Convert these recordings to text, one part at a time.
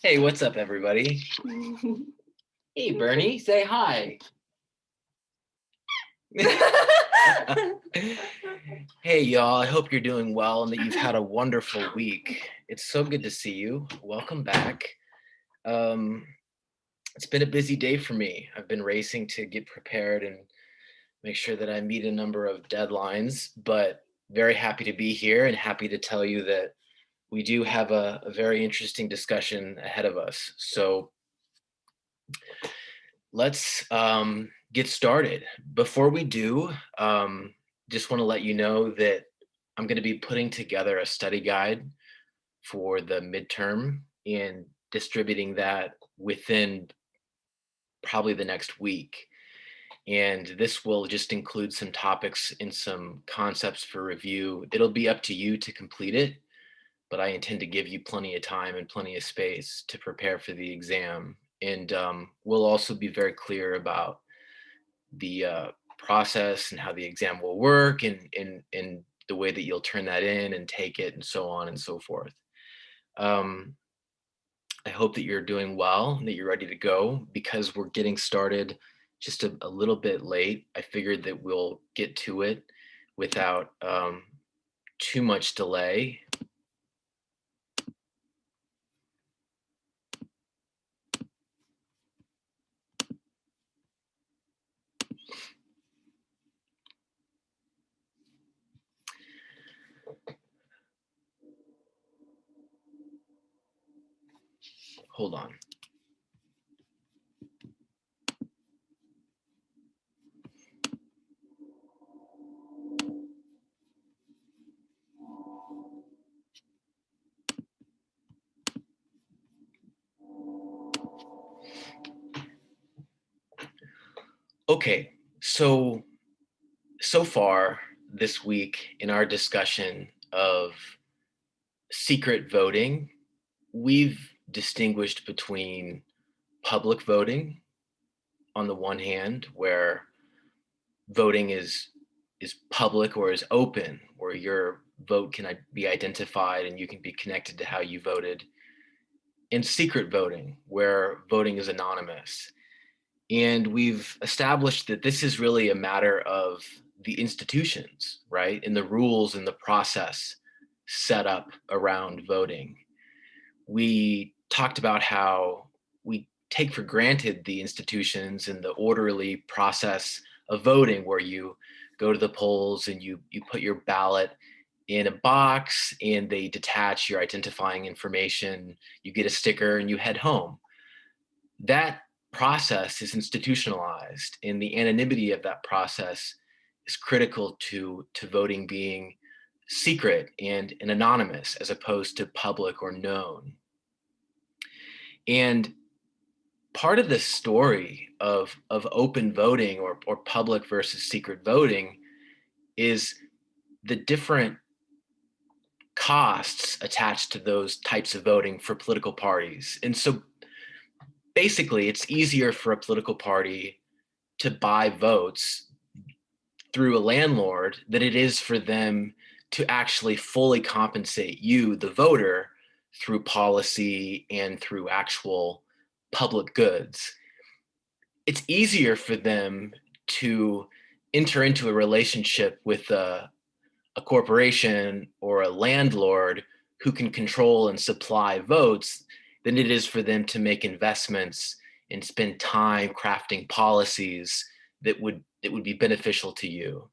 Hey, what's up, everybody? Hey, Bernie, say hi. Hey, y'all, I hope you're doing well and that you've had a wonderful week. It's so good to see you. Welcome back. Um, it's been a busy day for me. I've been racing to get prepared and make sure that I meet a number of deadlines, but very happy to be here and happy to tell you that we do have a very interesting discussion ahead of us. So let's get started. Before we do, just want to let you know that I'm going to be putting together a study guide for the midterm and distributing that within probably the next week. And this will just include some topics and some concepts for review. It'll be up to you to complete it, but I intend to give you plenty of time and plenty of space to prepare for the exam. And we'll also be very clear about the process and how the exam will work and the way that you'll turn that in and take it and so on and so forth. I hope that you're doing well and that you're ready to go. Because we're getting started just a little bit late, I figured that we'll get to it without too much delay. Hold on. Okay, so far this week in our discussion of secret voting, we've distinguished between public voting on the one hand, where voting is public or is open, where your vote can be identified and you can be connected to how you voted, and secret voting, where voting is anonymous. And we've established that this is really a matter of the institutions, right? And the rules and the process set up around voting. We talked about how we take for granted the institutions and the orderly process of voting, where you go to the polls and you put your ballot in a box and they detach your identifying information, you get a sticker and you head home. That process is institutionalized, and the anonymity of that process is critical to voting being secret and anonymous as opposed to public or known. And part of the story of open voting or public versus secret voting is the different costs attached to those types of voting for political parties. And so basically, it's easier for a political party to buy votes through a landlord than it is for them to actually fully compensate you, the voter, through policy and through actual public goods. It's easier for them to enter into a relationship with a corporation or a landlord who can control and supply votes than it is for them to make investments and spend time crafting policies that would be beneficial to you.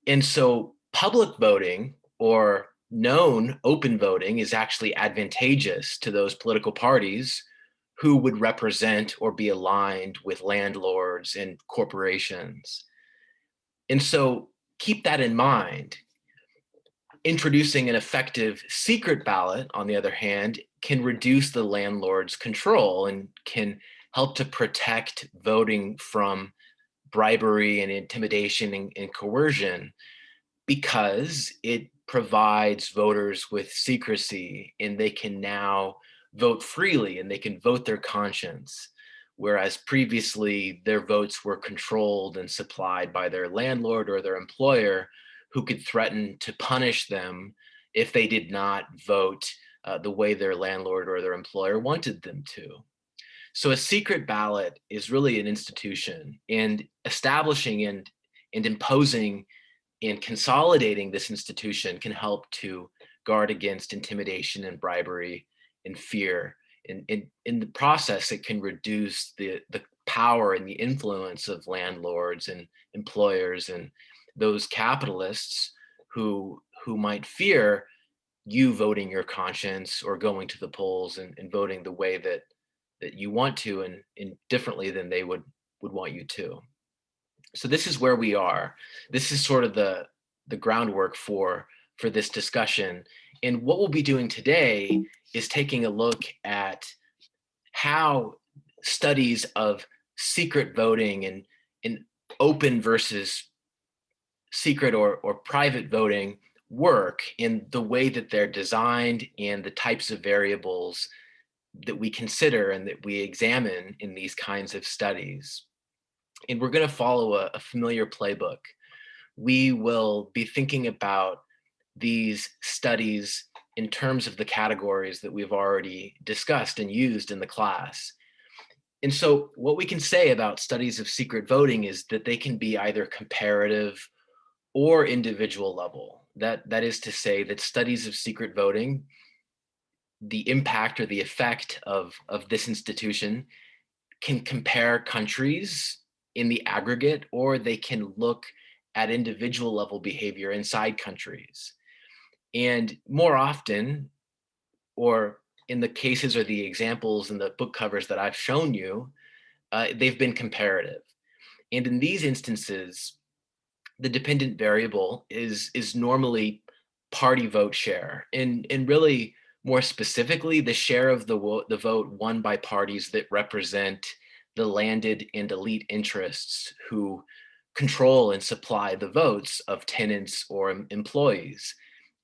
And so public voting or known open voting is actually advantageous to those political parties who would represent or be aligned with landlords and corporations. And so keep that in mind. Introducing an effective secret ballot, on the other hand, can reduce the landlord's control and can help to protect voting from bribery and intimidation and coercion, because it provides voters with secrecy and they can now vote freely and they can vote their conscience. Whereas previously their votes were controlled and supplied by their landlord or their employer, who could threaten to punish them if they did not vote the way their landlord or their employer wanted them to. So a secret ballot is really an institution, and establishing and imposing and consolidating this institution can help to guard against intimidation and bribery and fear. In the process, it can reduce the power and the influence of landlords and employers and those capitalists who might fear you voting your conscience or going to the polls and voting the way that you want to and differently than they would want you to. So this is where we are. This is sort of the groundwork for this discussion. And what we'll be doing today is taking a look at how studies of secret voting and open versus secret or private voting work in the way that they're designed and the types of variables that we consider and that we examine in these kinds of studies. And we're going to follow a familiar playbook. We will be thinking about these studies in terms of the categories that we've already discussed and used in the class. And so what we can say about studies of secret voting is that they can be either comparative or individual level. That is to say that studies of secret voting, the impact or the effect of this institution can compare countries in the aggregate, or they can look at individual level behavior inside countries. And more often, or in the cases or the examples in the book covers that I've shown you, they've been comparative. And in these instances, the dependent variable is normally party vote share, and really more specifically, the share of the vote won by parties that represent the landed and elite interests who control and supply the votes of tenants or employees.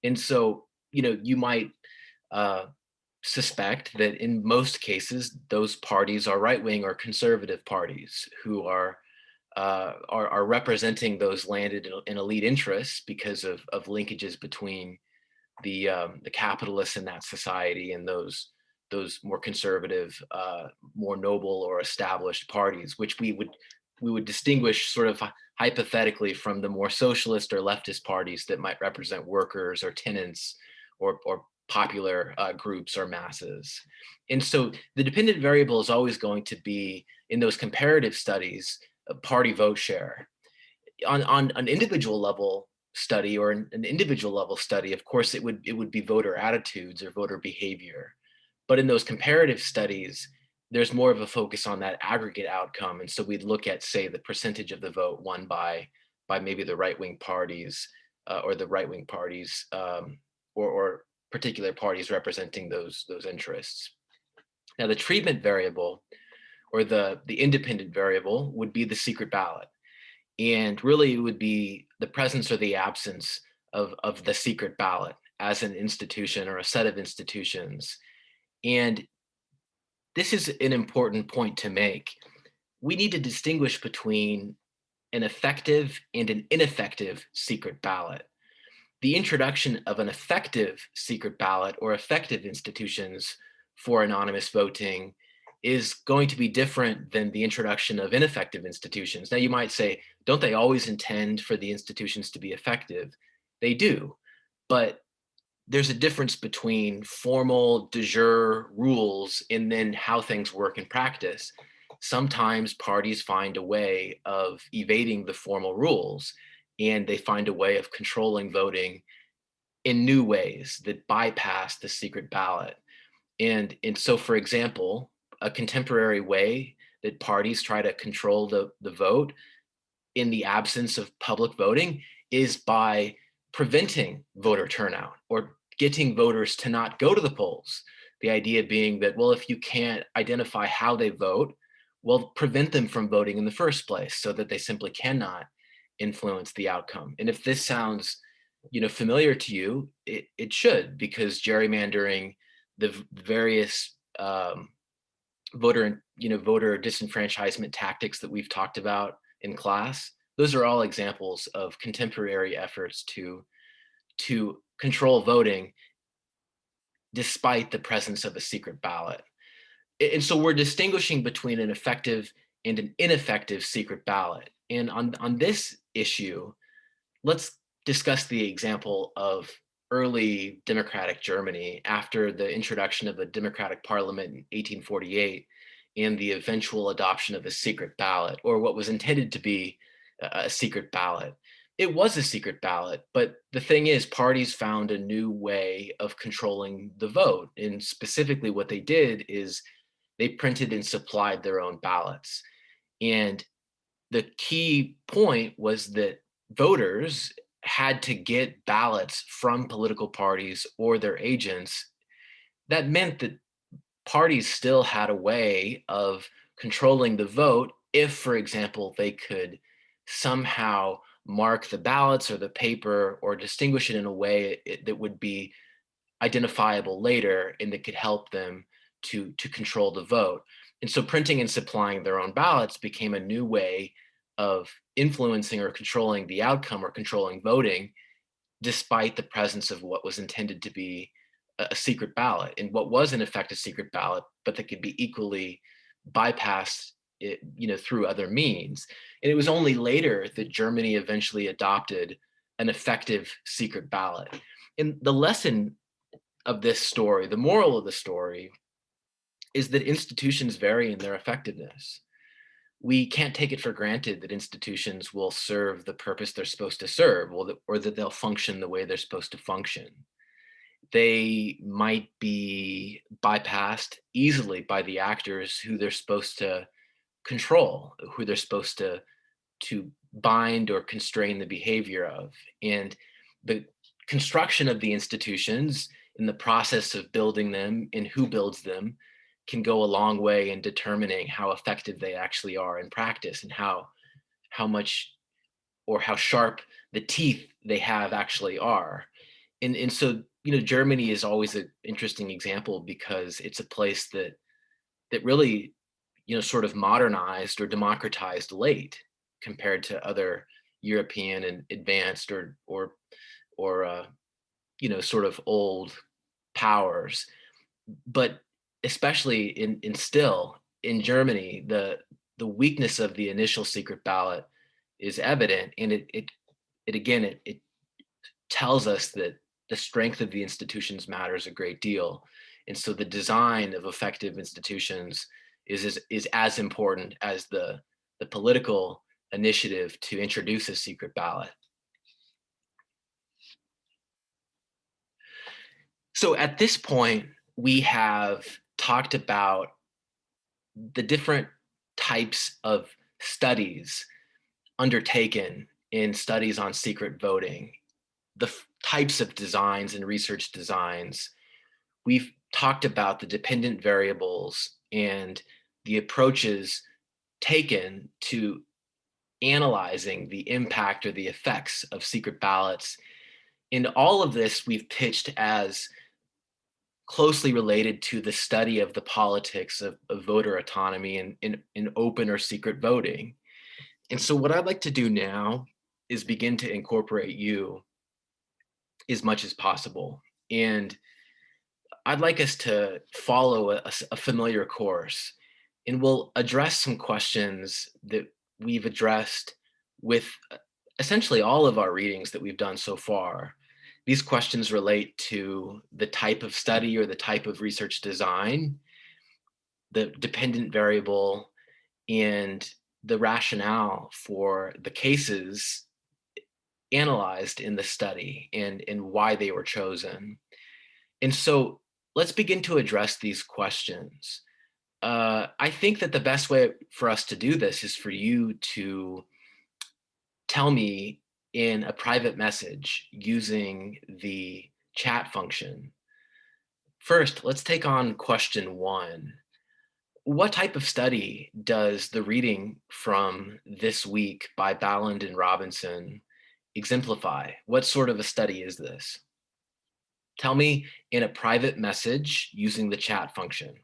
And so, you might uh, suspect that in most cases, those parties are right-wing or conservative parties who are representing those landed and elite interests because of linkages between the capitalists in that society and those more conservative, more noble or established parties, which we would distinguish sort of hypothetically from the more socialist or leftist parties that might represent workers or tenants or popular groups or masses. And so the dependent variable is always going to be, in those comparative studies, party vote share. On an individual level study or an individual level study, of course, it would be voter attitudes or voter behavior. But in those comparative studies, there's more of a focus on that aggregate outcome. And so we'd look at, say, the percentage of the vote won by maybe the right-wing parties or the right-wing parties or particular parties representing those interests. Now, the treatment variable or the independent variable would be the secret ballot. And really, it would be the presence or the absence of the secret ballot as an institution or a set of institutions. And this is an important point to make. We need to distinguish between an effective and an ineffective secret ballot. The introduction of an effective secret ballot or effective institutions for anonymous voting is going to be different than the introduction of ineffective institutions. Now, you might say, don't they always intend for the institutions to be effective? They do, but there's a difference between formal de jure rules and then how things work in practice. Sometimes parties find a way of evading the formal rules, and they find a way of controlling voting in new ways that bypass the secret ballot. And so, for example, a contemporary way that parties try to control the vote in the absence of public voting is by preventing voter turnout or getting voters to not go to the polls. The idea being that, well, if you can't identify how they vote, well, prevent them from voting in the first place so that they simply cannot influence the outcome. And if this sounds, familiar to you, it should, because gerrymandering, the various voter disenfranchisement tactics that we've talked about in class, those are all examples of contemporary efforts to control voting despite the presence of a secret ballot. And so we're distinguishing between an effective and an ineffective secret ballot. And on this issue, let's discuss the example of early democratic Germany after the introduction of a democratic parliament in 1848 and the eventual adoption of a secret ballot, or what was intended to be a secret ballot. It was a secret ballot, but the thing is, parties found a new way of controlling the vote. And specifically, what they did is they printed and supplied their own ballots. And the key point was that voters had to get ballots from political parties or their agents. That meant that parties still had a way of controlling the vote if, for example, they could somehow mark the ballots or the paper or distinguish it in a way that would be identifiable later and that could help them to control the vote. And so printing and supplying their own ballots became a new way of influencing or controlling the outcome or controlling voting, despite the presence of what was intended to be a secret ballot, and what was in effect a secret ballot, but that could be equally bypassed, through other means. And it was only later that Germany eventually adopted an effective secret ballot. And the lesson of this story, the moral of the story, is that institutions vary in their effectiveness. We can't take it for granted that institutions will serve the purpose they're supposed to serve, or that they'll function the way they're supposed to function. They might be bypassed easily by the actors who they're supposed to control, who they're supposed to bind or constrain the behavior of. And the construction of the institutions in the process of building them and who builds them can go a long way in determining how effective they actually are in practice, and how much or how sharp the teeth they have actually are. And so, Germany is always an interesting example because it's a place that really, sort of modernized or democratized late compared to other European and advanced or sort of old powers. But especially in still in Germany, the weakness of the initial secret ballot is evident, and it tells us that the strength of the institutions matters a great deal. And so the design of effective institutions is as important as the political initiative to introduce a secret ballot. So at this point, we have talked about the different types of studies undertaken in studies on secret voting, the types of designs and research designs. We've talked about the dependent variables and the approaches taken to analyzing the impact or the effects of secret ballots. In all of this, we've pitched as closely related to the study of the politics of voter autonomy in open or secret voting. And so what I'd like to do now is begin to incorporate you as much as possible. And I'd like us to follow a familiar course, and we'll address some questions that we've addressed with essentially all of our readings that we've done so far. These questions relate to the type of study or the type of research design, the dependent variable, and the rationale for the cases analyzed in the study and why they were chosen. And so let's begin to address these questions. I think that the best way for us to do this is for you to tell me in a private message using the chat function. First, let's take on question 1. What type of study does the reading from this week by Balland and Robinson exemplify? What sort of a study is this? Tell me in a private message using the chat function.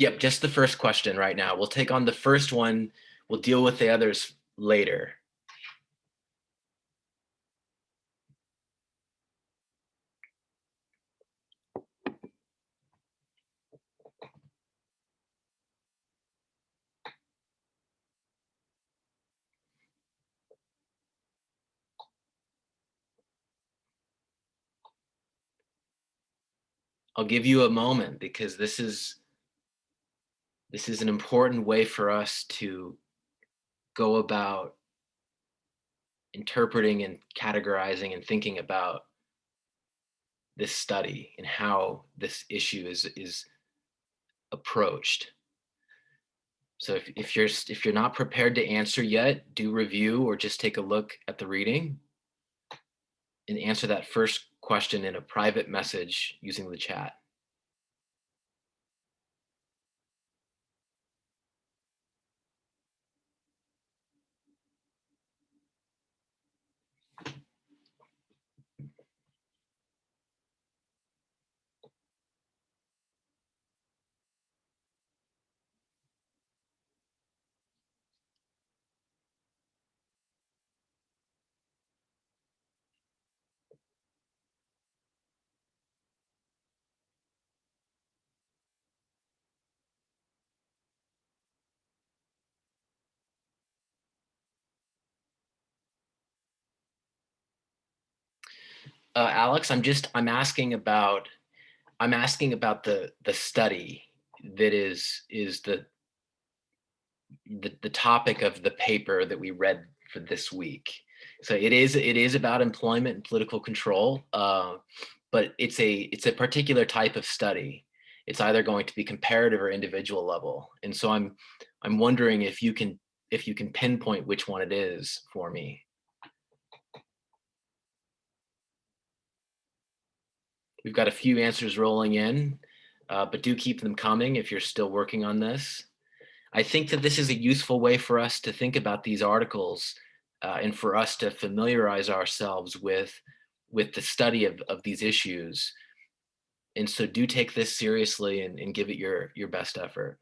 Yep, just the first question right now. We'll take on the first one. We'll deal with the others later. I'll give you a moment because this is an important way for us to go about interpreting and categorizing and thinking about this study and how this issue is approached. So if you're not prepared to answer yet, do review or just take a look at the reading and answer that first question in a private message using the chat. Alex, I'm asking about the study that is the topic of the paper that we read for this week. So it is about employment and political control, but it's a particular type of study. It's either going to be comparative or individual level, and so I'm wondering if you can pinpoint which one it is for me. We've got a few answers rolling in, but do keep them coming if you're still working on this. I think that this is a useful way for us to think about these articles and for us to familiarize ourselves with the study of these issues. And so do take this seriously and give it your best effort.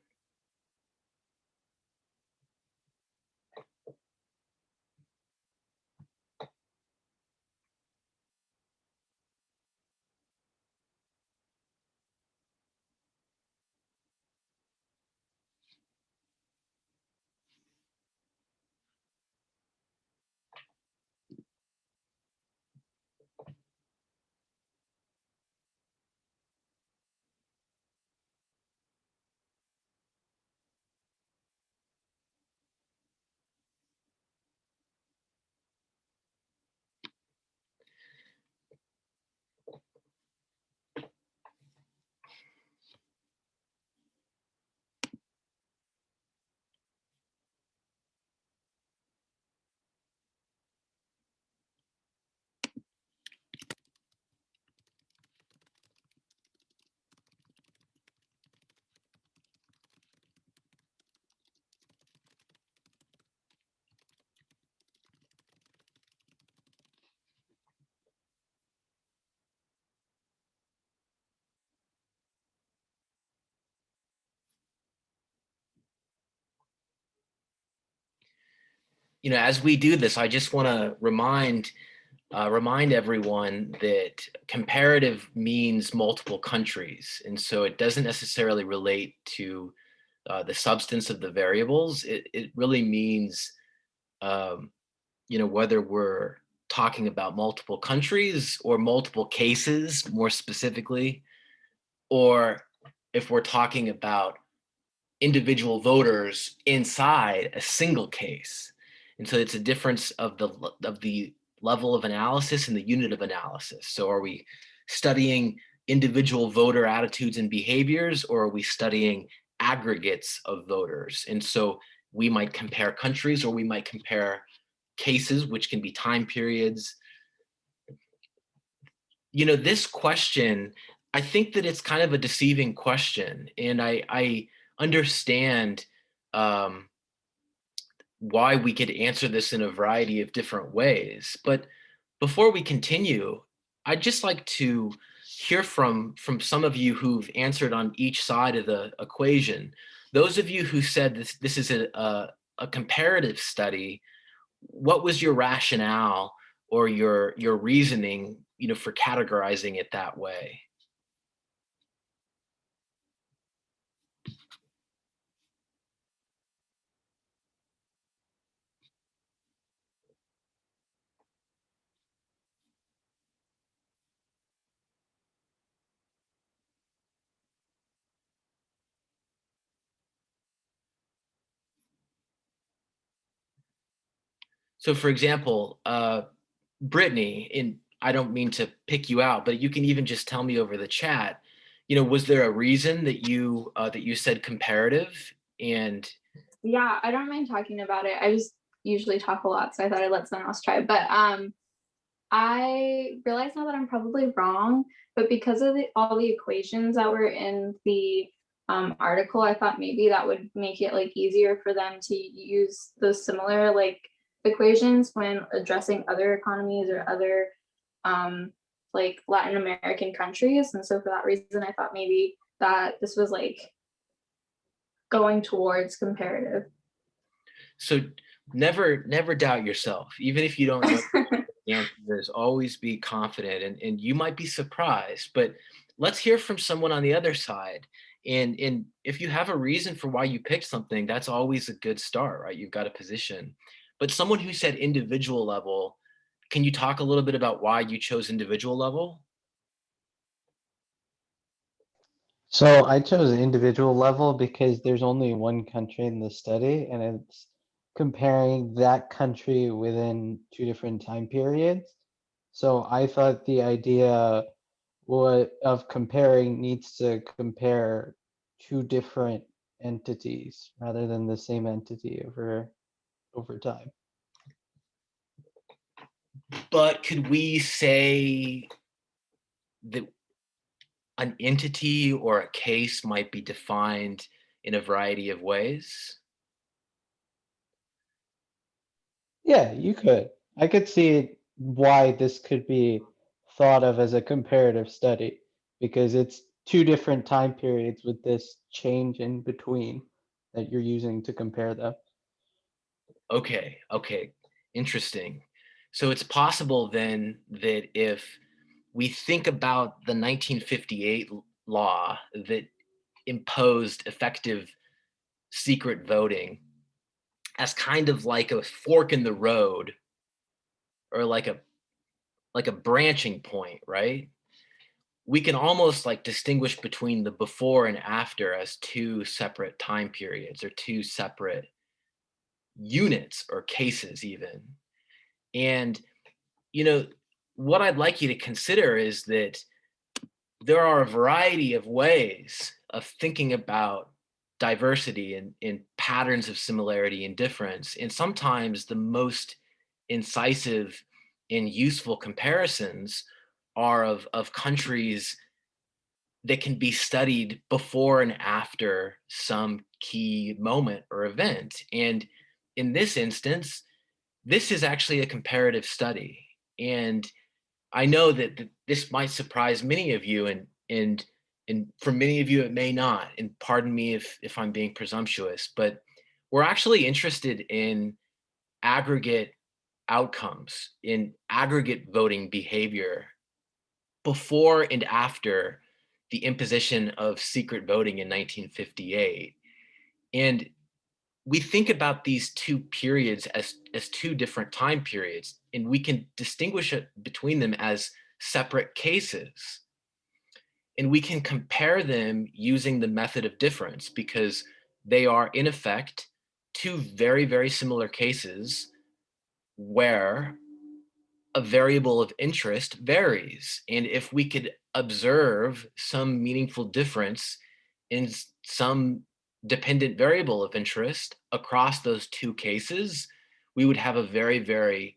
As we do this, I just want to remind everyone that comparative means multiple countries, and so it doesn't necessarily relate to the substance of the variables. It really means whether we're talking about multiple countries or multiple cases, more specifically, or if we're talking about individual voters inside a single case. And so it's a difference of the level of analysis and the unit of analysis. So are we studying individual voter attitudes and behaviors, or are we studying aggregates of voters? And so we might compare countries, or we might compare cases, which can be time periods. This question, I think that it's kind of a deceiving question, and I understand um, why we could answer this in a variety of different ways. But before we continue, I'd just like to hear from some of you who've answered on each side of the equation. Those of you who said this is a comparative study, what was your rationale or your reasoning, for categorizing it that way? So, for example, Brittany, and I don't mean to pick you out, but you can even just tell me over the chat. Was there a reason that you said comparative? And Yeah, I don't mind talking about it. I just usually talk a lot, so I thought I'd let someone else try. But I realize now that I'm probably wrong, but because of all the equations that were in the article, I thought maybe that would make it like easier for them to use those similar like equations when addressing other economies or other like Latin American countries. And so for that reason, I thought maybe that this was like going towards comparative. so never doubt yourself, even if you don't know the answers, always be confident, and you might be surprised. But let's hear from someone on the other side. And if you have a reason for why you picked something, that's always a good start, right? You've got a position. But someone who said individual level, can you talk a little bit about why you chose individual level? So I chose individual level because there's only one country in the study, and it's comparing that country within two different time periods. So I thought the idea of comparing needs to compare two different entities rather than the same entity over time. But could we say that an entity or a case might be defined in a variety of ways? Yeah, you could. I could see why this could be thought of as a comparative study because it's two different time periods with this change in between that you're using to compare them. Okay, interesting. So it's possible then that if we think about the 1958 law that imposed effective secret voting as kind of like a fork in the road, or like a branching point, right? We can almost like distinguish between the before and after as two separate time periods or two separate units or cases even. And you know what I'd like you to consider is that there are a variety of ways of thinking about diversity and patterns of similarity and difference. And sometimes the most incisive and useful comparisons are of countries that can be studied before and after some key moment or event. And in this instance, this is actually a comparative study. And I know that this might surprise many of you, and for many of you it may not. And pardon me if I'm being presumptuous, but we're actually interested in aggregate outcomes, in aggregate voting behavior before and after the imposition of secret voting in 1958. And we think about these two periods as two different time periods, and we can distinguish it between them as separate cases. And we can compare them using the method of difference because they are, in effect, two very similar cases where a variable of interest varies. And if we could observe some meaningful difference in some dependent variable of interest across those two cases, we would have a very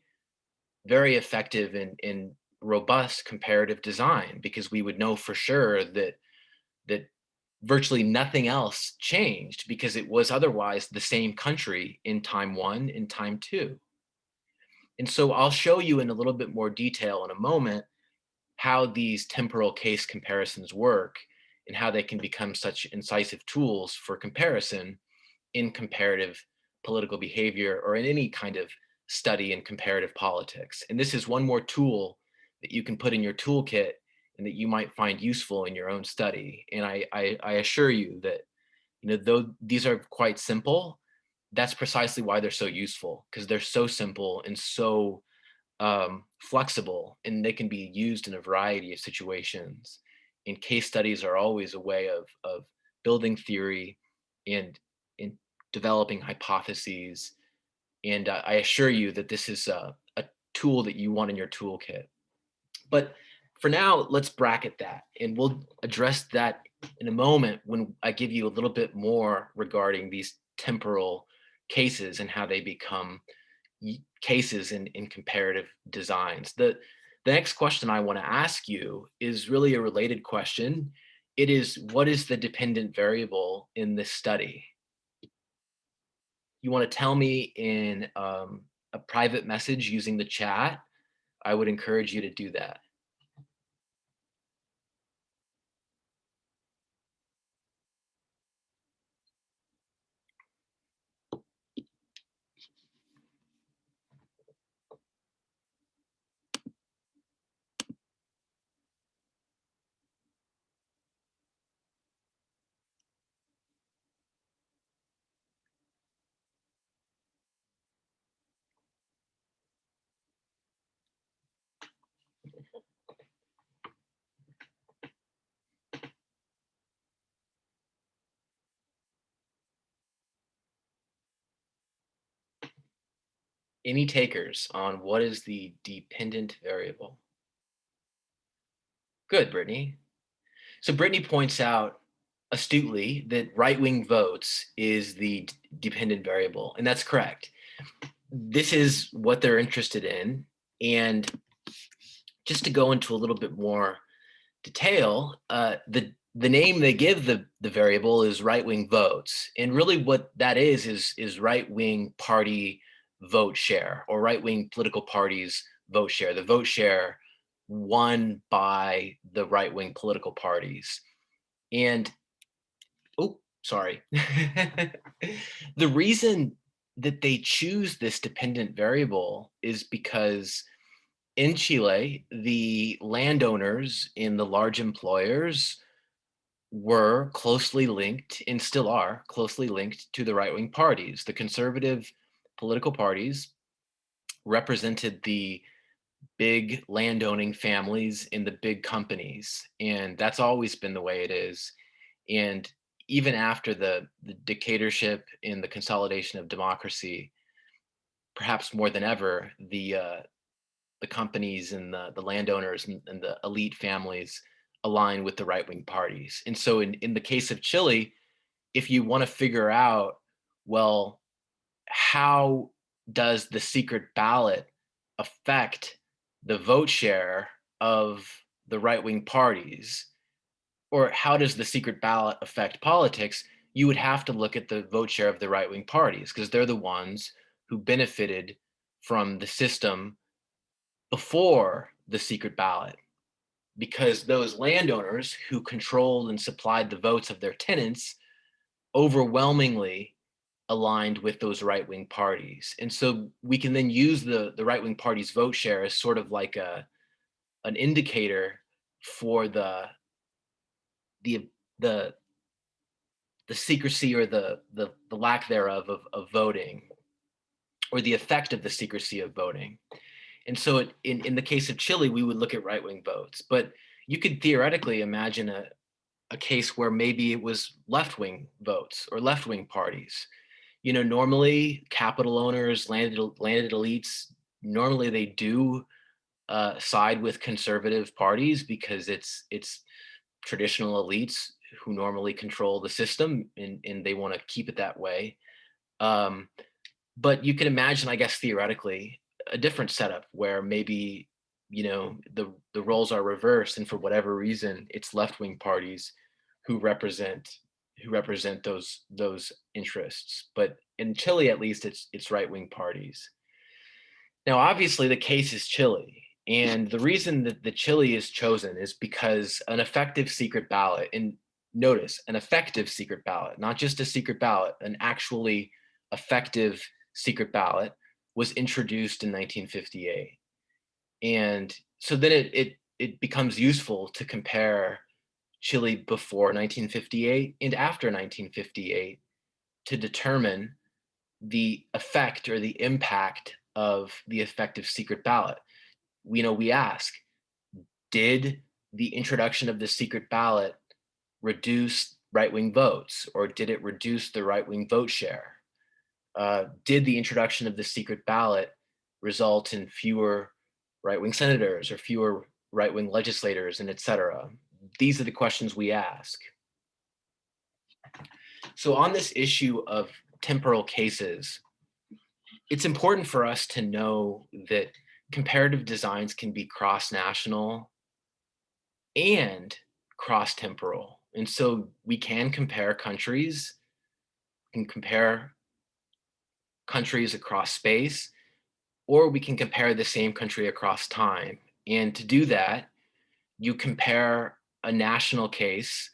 effective and robust comparative design, because we would know for sure that virtually nothing else changed because it was otherwise the same country in time one and time two. And so I'll show you in a little bit more detail in a moment how these temporal case comparisons work and how they can become such incisive tools for comparison in comparative political behavior or in any kind of study in comparative politics. And this is one more tool that you can put in your toolkit and that you might find useful in your own study. And I assure you that, though these are quite simple, that's precisely why they're so useful, because they're so simple and so flexible, and they can be used in a variety of situations. And case studies are always a way of building theory and in developing hypotheses. And I assure you that this is a tool that you want in your toolkit. But for now, let's bracket that, and we'll address that in a moment when I give you a little bit more regarding these temporal cases and how they become cases in comparative designs. The next question I want to ask you is really a related question. It is, what is the dependent variable in this study? You want to tell me in a private message using the chat? I would encourage you to do that. Any takers on what is the dependent variable? Good, Brittany. So Brittany points out astutely that right-wing votes is the dependent variable, and that's correct. This is what they're interested in. And just to go into a little bit more detail, the name they give the variable is right-wing votes. And really what that is right-wing party vote share, or right-wing political parties vote share, the vote share won by the right-wing political parties. And, oh, sorry. The reason that they choose this dependent variable is because in Chile, the landowners in the large employers were closely linked, and still are closely linked, to the right-wing parties. The conservative political parties represented the big landowning families in the big companies, and that's always been the way it is. And even after the dictatorship and the consolidation of democracy, perhaps more than ever, the companies and the landowners and the elite families align with the right-wing parties. And so in the case of Chile, if you want to figure out, well, how does the secret ballot affect the vote share of the right-wing parties, or how does the secret ballot affect politics, you would have to look at the vote share of the right-wing parties, because they're the ones who benefited from the system before the secret ballot, because those landowners who controlled and supplied the votes of their tenants overwhelmingly aligned with those right-wing parties. And so we can then use the right-wing party's vote share as sort of like an indicator for the the the secrecy or the lack thereof of voting, or the effect of the secrecy of voting. And so in the case of Chile, we would look at right-wing votes, but you could theoretically imagine a case where maybe it was left-wing votes or left-wing parties. Normally capital owners, landed elites, normally they do side with conservative parties because it's traditional elites who normally control the system, and they want to keep it that way. But you can imagine, I guess, theoretically, a different setup where maybe the roles are reversed, and for whatever reason, it's left-wing parties who represent those interests. But in Chile, at least, it's right-wing parties. Now, obviously, the case is Chile, And the reason that the Chile is chosen is because an effective secret ballot, and notice, an effective secret ballot, not just a secret ballot, an actually effective secret ballot was introduced in 1958. And so then it becomes useful to compare Chile before 1958 and after 1958 to determine the effect or the impact of the effective secret ballot. We ask, did the introduction of the secret ballot reduce right-wing votes, or did it reduce the right-wing vote share? Did the introduction of the secret ballot result in fewer right-wing senators or fewer right-wing legislators, and et cetera? These are the questions we ask. So on this issue of temporal cases, it's important for us to know that comparative designs can be cross-national and cross-temporal. And so we can compare countries, across space, or we can compare the same country across time. And to do that, you compare a national case,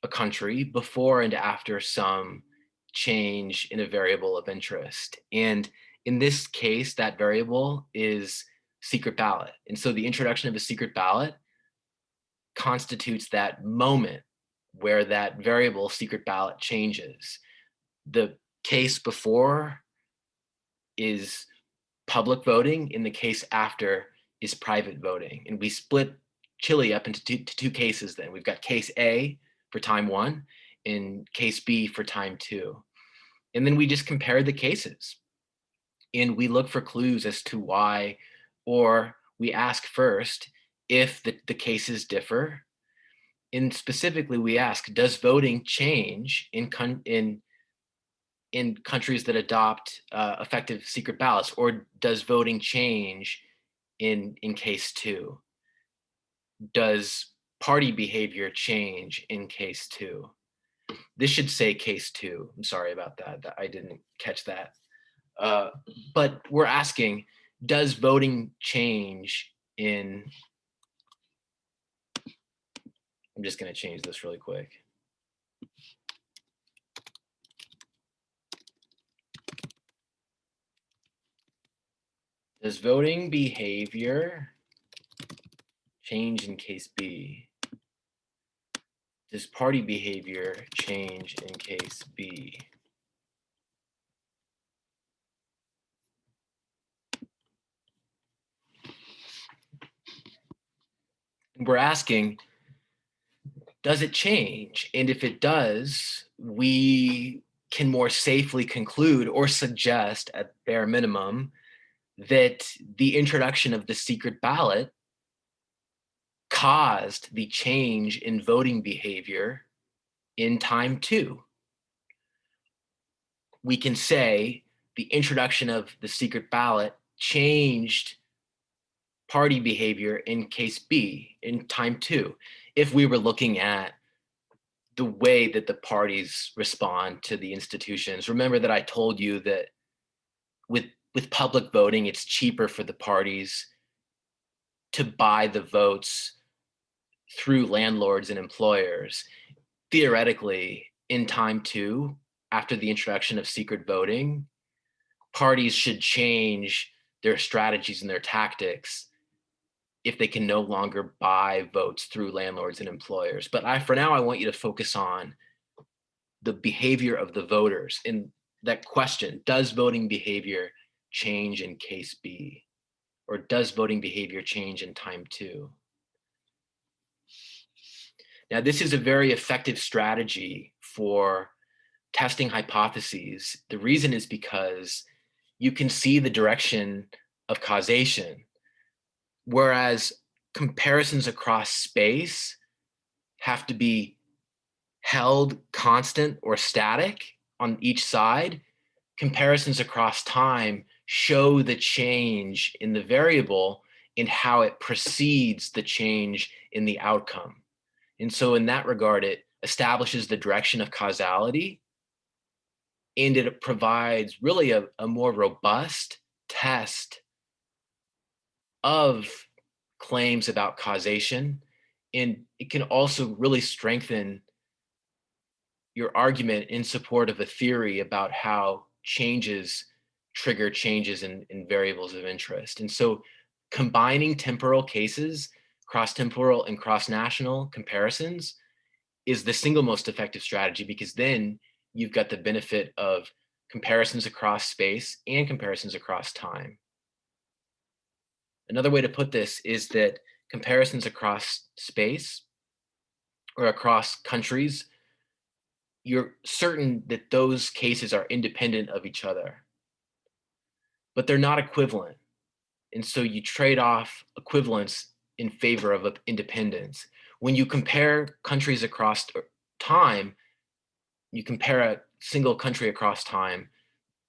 a country, before and after some change in a variable of interest. And in this case, that variable is secret ballot. And so the introduction of a secret ballot constitutes that moment where that variable secret ballot changes. The case before is public voting, in the case after is private voting. And we split Chile up into two cases then. We've got case A for time 1 and case B for time 2. And then we just compare the cases. And we look for clues as to why, or we ask first if the cases differ. And specifically, we ask, does voting change in countries that adopt effective secret ballots, or does voting change in case 2? Does party behavior change in case 2? This should say case 2. I'm sorry about that. I didn't catch that. But we're asking, does voting change in, I'm just going to change this really quick. Does voting behavior change in case B? Does party behavior change in case B? We're asking, does it change? And if it does, we can more safely conclude or suggest at bare minimum that the introduction of the secret ballot caused the change in voting behavior in time 2. We can say the introduction of the secret ballot changed party behavior in case B in time 2. If we were looking at the way that the parties respond to the institutions. Remember that I told you that with public voting, it's cheaper for the parties to buy the votes through landlords and employers. Theoretically, in time 2, after the introduction of secret voting, parties should change their strategies and their tactics if they can no longer buy votes through landlords and employers. But for now, I want you to focus on the behavior of the voters in that question. Does voting behavior change in case B? Or does voting behavior change in time 2? Now, this is a very effective strategy for testing hypotheses. The reason is because you can see the direction of causation, whereas comparisons across space have to be held constant or static on each side. Comparisons across time show the change in the variable in how it precedes the change in the outcome. And so in that regard, it establishes the direction of causality, and it provides really a more robust test of claims about causation, and it can also really strengthen your argument in support of a theory about how changes trigger changes in variables of interest. And so combining temporal cases, cross-temporal and cross-national comparisons is the single most effective strategy, because then you've got the benefit of comparisons across space and comparisons across time. Another way to put this is that comparisons across space or across countries, you're certain that those cases are independent of each other, but they're not equivalent. And so you trade off equivalence in favor of independence. When you compare countries across time, you compare a single country across time,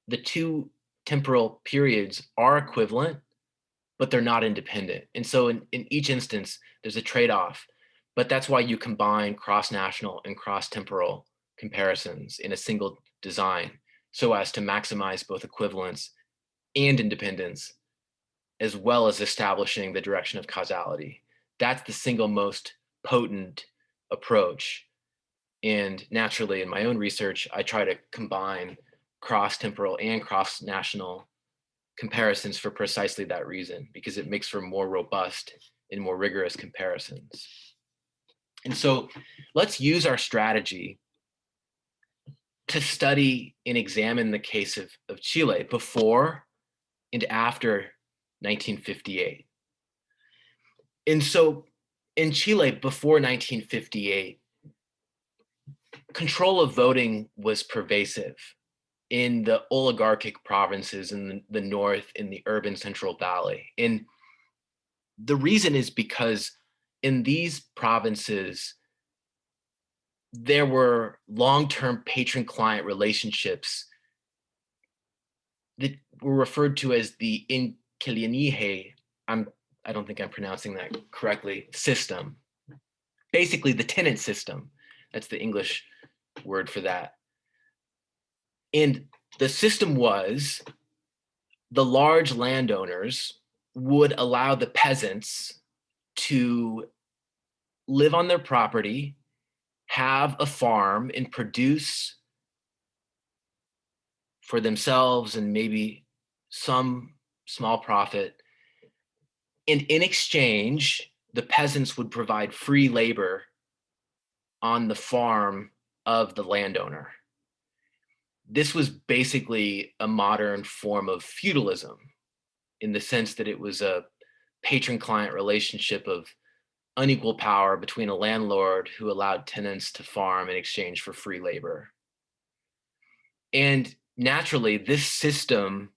the two temporal periods are equivalent, but they're not independent. And so in each instance, there's a trade-off, but that's why you combine cross-national and cross-temporal comparisons in a single design so as to maximize both equivalence and independence, as well as establishing the direction of causality. That's the single most potent approach. And naturally, in my own research, I try to combine cross-temporal and cross-national comparisons for precisely that reason, because it makes for more robust and more rigorous comparisons. And so let's use our strategy to study and examine the case of Chile before and after 1958. And so in Chile before 1958, control of voting was pervasive in the oligarchic provinces in the north, in the urban Central Valley. And the reason is because in these provinces, there were long-term patron-client relationships that were referred to as the inquilinihe, I don't think I'm pronouncing that correctly, system. Basically the tenant system, that's the English word for that. And the system was the large landowners would allow the peasants to live on their property, have a farm, and produce for themselves and maybe some small profit. And in exchange, the peasants would provide free labor on the farm of the landowner. This was basically a modern form of feudalism, in the sense that it was a patron-client relationship of unequal power between a landlord who allowed tenants to farm in exchange for free labor. And naturally, this system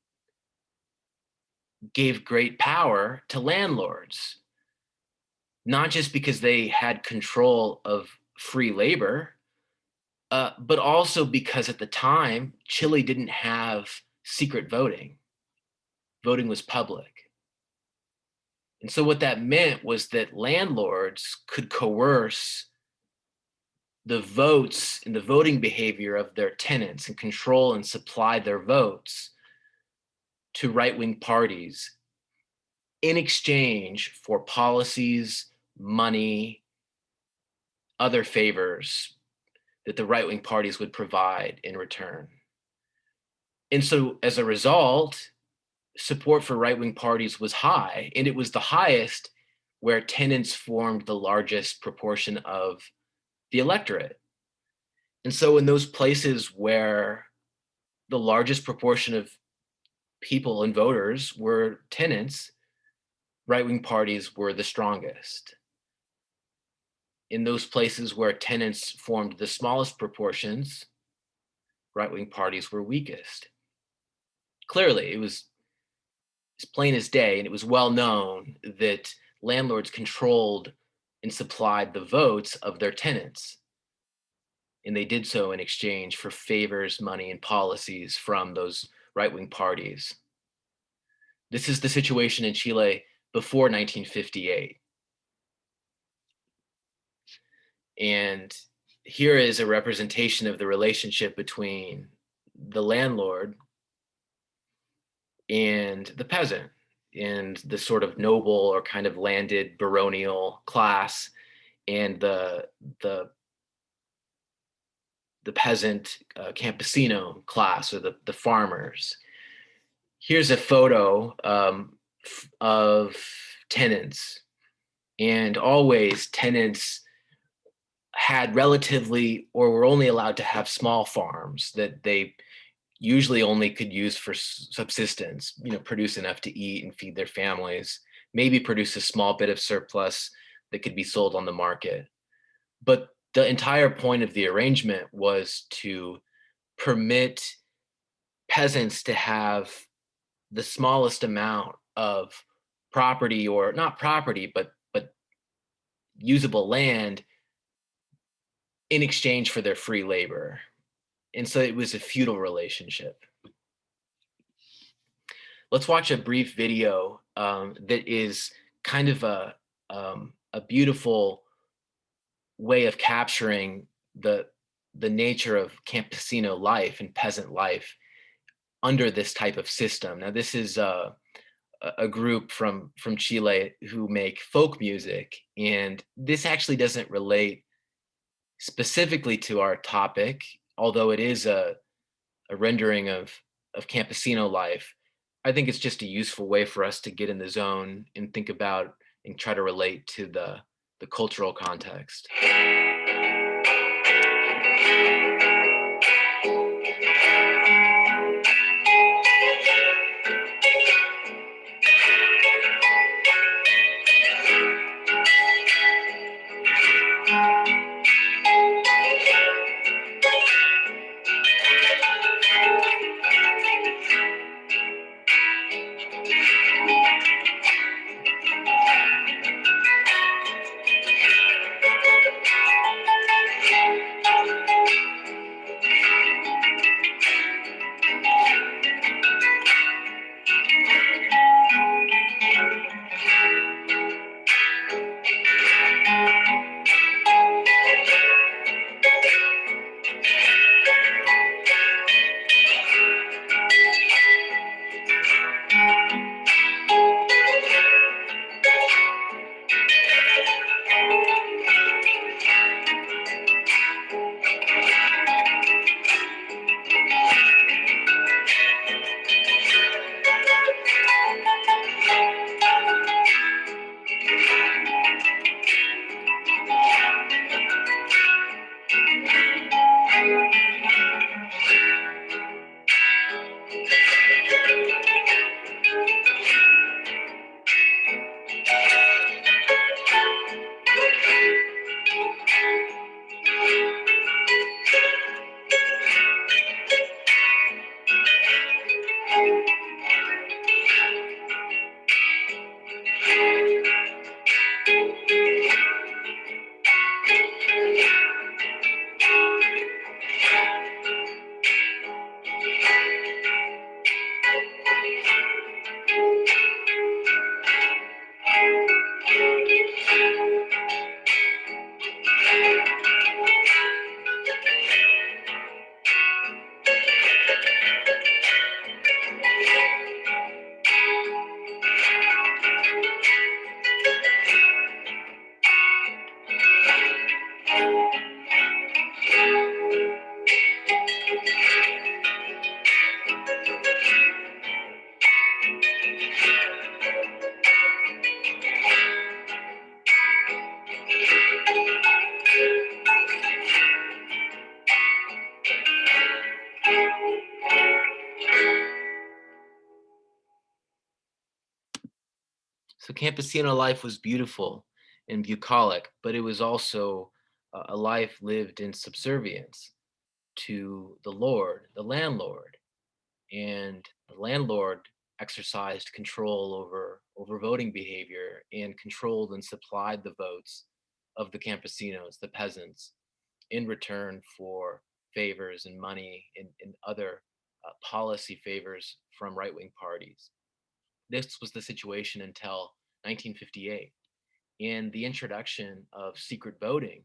gave great power to landlords, not just because they had control of free labor, but also because at the time, Chile didn't have secret voting. Voting was public. And so what that meant was that landlords could coerce the votes and the voting behavior of their tenants and control and supply their votes to right-wing parties in exchange for policies, money, other favors that the right-wing parties would provide in return. And so as a result, support for right-wing parties was high, and it was the highest where tenants formed the largest proportion of the electorate. And so in those places where the largest proportion of people and voters were tenants, right-wing parties were the strongest. In those places where tenants formed the smallest proportions, right-wing parties were weakest. Clearly, it was as plain as day, and it was well known that landlords controlled and supplied the votes of their tenants. And they did so in exchange for favors, money, and policies from those right-wing parties. This is the situation in Chile before 1958. And here is a representation of the relationship between the landlord and the peasant. and the sort of noble or kind of landed baronial class, and the peasant campesino class, or the farmers. Here's a photo of tenants, and always tenants had relatively, or were only allowed to have, small farms that they usually only could use for subsistence, produce enough to eat and feed their families, maybe produce a small bit of surplus that could be sold on the market. But the entire point of the arrangement was to permit peasants to have the smallest amount of property, or not property, but usable land, in exchange for their free labor. And so it was a feudal relationship. Let's watch a brief video that is kind of a beautiful way of capturing the nature of campesino life and peasant life under this type of system. Now, this is a group from Chile who make folk music, and this actually doesn't relate specifically to our topic, although it is a rendering of campesino life. I think it's just a useful way for us to get in the zone and think about and try to relate to the cultural context. So campesino life was beautiful and bucolic, but it was also a life lived in subservience to the lord, the landlord, and the landlord exercised control over voting behavior and controlled and supplied the votes of the campesinos, the peasants, in return for favors and money and other policy favors from right-wing parties. This was the situation until 1958. And the introduction of secret voting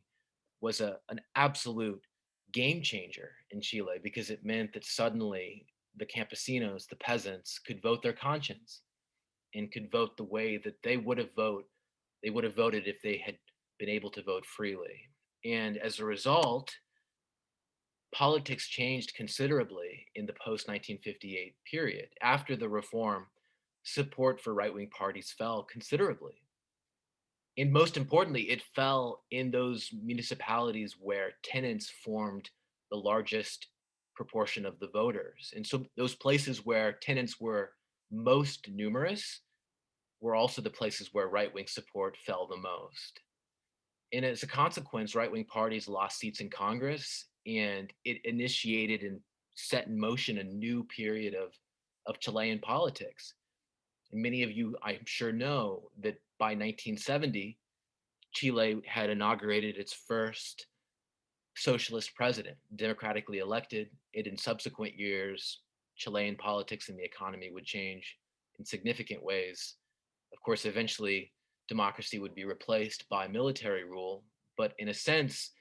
was an absolute game changer in Chile, because it meant that suddenly the campesinos, the peasants, could vote their conscience. and could vote the way that they would have voted if they had been able to vote freely. And as a result, politics changed considerably in the post 1958 period. After the reform, support for right wing parties fell considerably. And most importantly, it fell in those municipalities where tenants formed the largest proportion of the voters. And so those places where tenants were most numerous were also the places where right wing support fell the most. And as a consequence, right wing parties lost seats in Congress, and it initiated and set in motion a new period of Chilean politics. And many of you, I'm sure, know that by 1970, Chile had inaugurated its first socialist president, democratically elected. And in subsequent years, Chilean politics and the economy would change in significant ways. Of course, eventually, democracy would be replaced by military rule. But in a sense,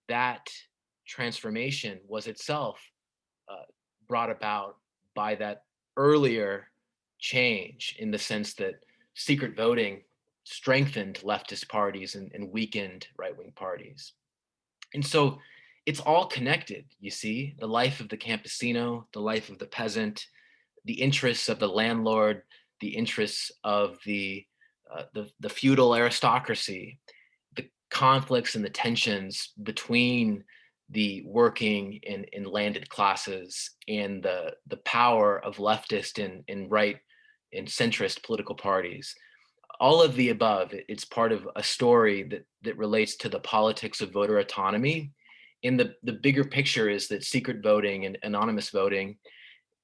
that transformation was itself uh, brought about by that earlier change, in the sense that secret voting strengthened leftist parties and weakened right wing parties. And so it's all connected, you see, the life of the campesino, the life of the peasant, the interests of the landlord, the interests of the feudal aristocracy, the conflicts and the tensions between the working and landed classes, and the power of leftist and right and centrist political parties. All of the above, it's part of a story that relates to the politics of voter autonomy. And the bigger picture is that secret voting and anonymous voting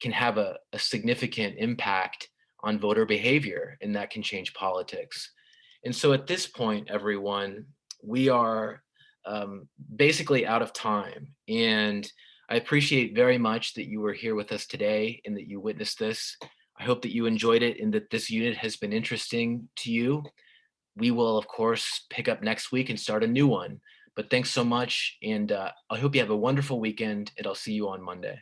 can have a significant impact on voter behavior, and that can change politics. And so at this point, everyone, we are basically out of time. And I appreciate very much that you were here with us today and that you witnessed this. I hope that you enjoyed it and that this unit has been interesting to you. We will, of course, pick up next week and start a new one. But thanks so much. And I hope you have a wonderful weekend, and I'll see you on Monday.